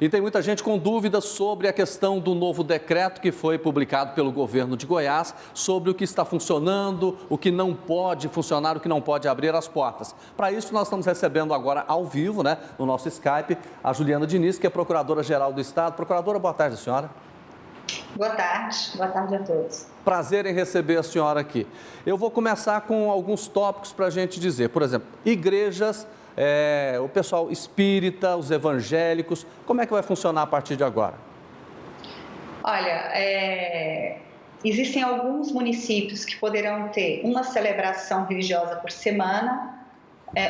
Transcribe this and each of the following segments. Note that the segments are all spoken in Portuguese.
E tem muita gente com dúvidas sobre a questão do novo decreto que foi publicado pelo governo de Goiás sobre o que está funcionando, o que não pode funcionar, o que não pode abrir as portas. Para isso, nós estamos recebendo agora ao vivo, no nosso Skype, a Juliana Diniz, que é Procuradora-Geral do Estado. Procuradora, boa tarde, senhora. Boa tarde a todos. Prazer em receber a senhora aqui. Eu vou começar com alguns tópicos para a gente dizer. Por exemplo, igrejas, o pessoal espírita, os evangélicos, como é que vai funcionar a partir de agora? Olha, existem alguns municípios que poderão ter uma celebração religiosa por semana,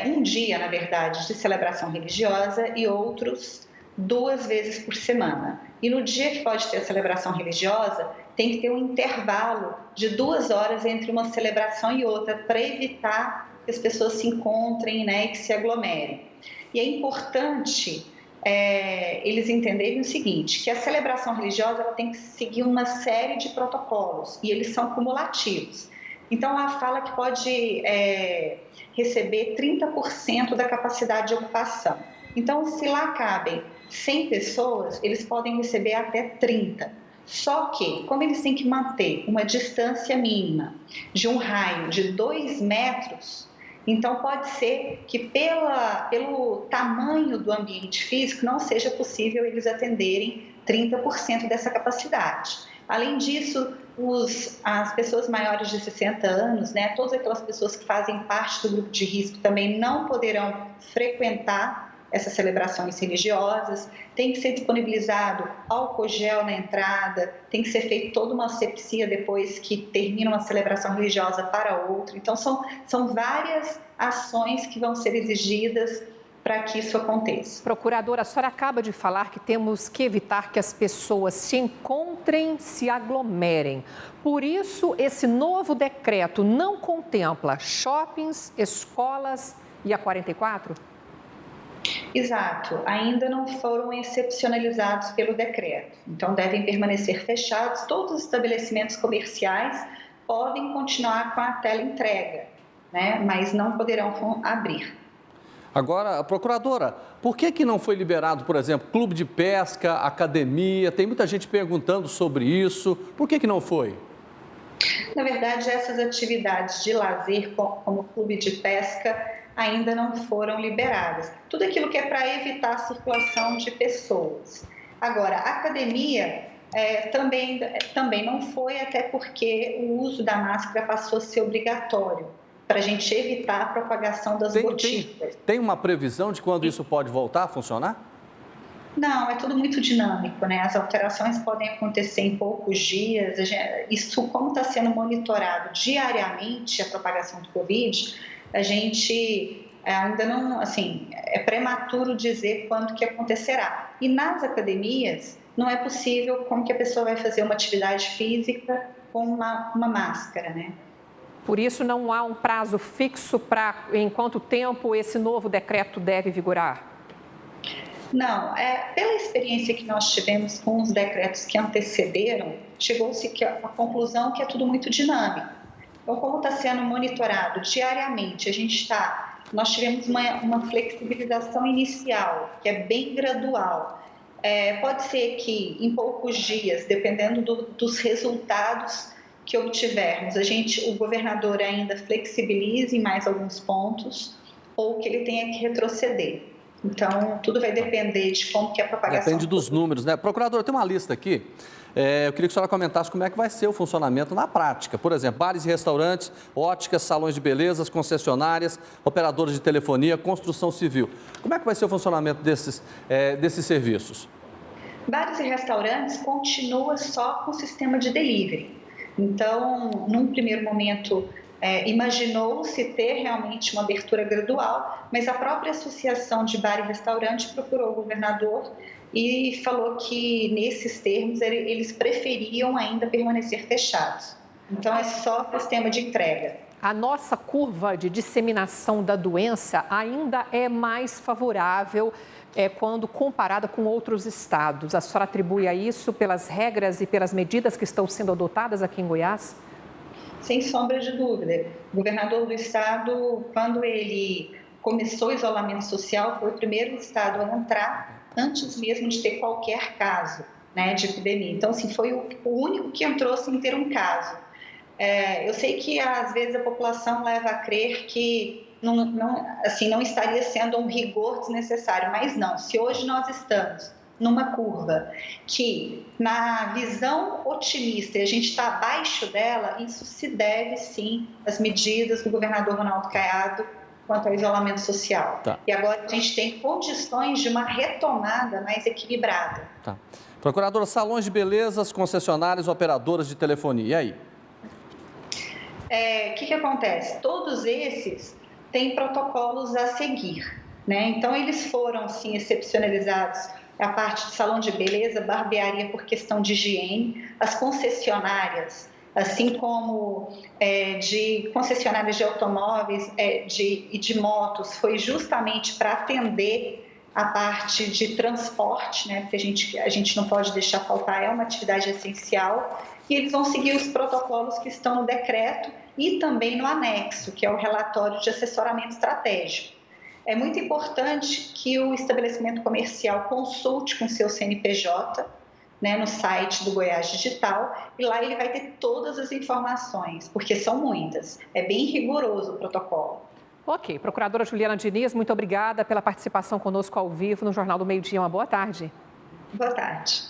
um dia, na verdade, de celebração religiosa e outros 2 vezes por semana. E no dia que pode ter a celebração religiosa, tem que ter um intervalo de 2 horas entre uma celebração e outra para evitar que as pessoas se encontrem, e que se aglomerem. E é importante eles entenderem o seguinte, que a celebração religiosa ela tem que seguir uma série de protocolos e eles são cumulativos. Então, ela fala que pode receber 30% da capacidade de ocupação. Então, se lá cabem 100 pessoas, eles podem receber até 30. Só que, como eles têm que manter uma distância mínima de um raio de 2 metros, então pode ser que pelo tamanho do ambiente físico não seja possível eles atenderem 30% dessa capacidade. Além disso, as pessoas maiores de 60 anos, todas aquelas pessoas que fazem parte do grupo de risco também não poderão frequentar essas celebrações religiosas, tem que ser disponibilizado álcool gel na entrada, tem que ser feita toda uma asepsia depois que termina uma celebração religiosa para outra. Então, são várias ações que vão ser exigidas para que isso aconteça. Procuradora, a senhora acaba de falar que temos que evitar que as pessoas se encontrem, se aglomerem. Por isso, esse novo decreto não contempla shoppings, escolas e a 44? Exato, ainda não foram excepcionalizados pelo decreto, então devem permanecer fechados. Todos os estabelecimentos comerciais podem continuar com a teleentrega, mas não poderão abrir. Agora, procuradora, por que não foi liberado, por exemplo, clube de pesca, academia? Tem muita gente perguntando sobre isso. Por que não foi? Na verdade, essas atividades de lazer, como clube de pesca, ainda não foram liberadas. Tudo aquilo que é para evitar a circulação de pessoas. Agora, a academia também não foi, até porque o uso da máscara passou a ser obrigatório, para a gente evitar a propagação das gotículas. Tem uma previsão de quando isso pode voltar a funcionar? Não, é tudo muito dinâmico, As alterações podem acontecer em poucos dias. Isso, como está sendo monitorado diariamente a propagação do Covid, a gente ainda não, é prematuro dizer quando que acontecerá. E nas academias, não é possível como que a pessoa vai fazer uma atividade física com uma máscara, Por isso, não há um prazo fixo para em quanto tempo esse novo decreto deve vigorar? Não, pela experiência que nós tivemos com os decretos que antecederam, chegou-se à conclusão que é tudo muito dinâmico. Então, como está sendo monitorado diariamente, nós tivemos uma flexibilização inicial, que é bem gradual. Pode ser que em poucos dias, dependendo dos resultados que obtivermos, o governador ainda flexibilize em mais alguns pontos ou que ele tenha que retroceder. Então, tudo vai depender de como que é a propagação. Depende dos números, Procurador, tem uma lista aqui. Eu queria que a senhora comentasse como é que vai ser o funcionamento na prática. Por exemplo, bares e restaurantes, óticas, salões de belezas, concessionárias, operadoras de telefonia, construção civil. Como é que vai ser o funcionamento desses serviços? Bares e restaurantes continua só com o sistema de delivery. Então, num primeiro momento, imaginou-se ter realmente uma abertura gradual, mas a própria Associação de Bar e Restaurante procurou o governador e falou que, nesses termos, eles preferiam ainda permanecer fechados. Então, é só o sistema de entrega. A nossa curva de disseminação da doença ainda é mais favorável quando comparada com outros estados. A senhora atribui a isso pelas regras e pelas medidas que estão sendo adotadas aqui em Goiás? Sem sombra de dúvida. O governador do estado, quando ele começou o isolamento social, foi o primeiro estado a entrar antes mesmo de ter qualquer caso, né, de epidemia. Então, assim, foi o único que entrou sem ter um caso. Eu sei que, às vezes, a população leva a crer que não estaria sendo um rigor desnecessário, mas não. Se hoje nós estamos numa curva que, na visão otimista, a gente está abaixo dela, isso se deve, sim, às medidas do governador Ronaldo Caiado quanto ao isolamento social. Tá. E agora a gente tem condições de uma retomada mais equilibrada. Tá. Procuradora, salões de belezas, concessionárias, operadoras de telefonia, e aí? O que acontece? Todos esses têm protocolos a seguir, né? Então, eles foram, sim, excepcionalizados a parte de salão de beleza, barbearia por questão de higiene, as concessionárias, assim como de concessionárias de automóveis e de motos, foi justamente para atender a parte de transporte, né? Porque a gente não pode deixar faltar, é uma atividade essencial, e eles vão seguir os protocolos que estão no decreto e também no anexo, que é o relatório de assessoramento estratégico. É muito importante que o estabelecimento comercial consulte com seu CNPJ, né, no site do Goiás Digital, e lá ele vai ter todas as informações, porque são muitas. É bem rigoroso o protocolo. Ok. Procuradora Juliana Diniz, muito obrigada pela participação conosco ao vivo no Jornal do Meio-Dia. Uma boa tarde. Boa tarde.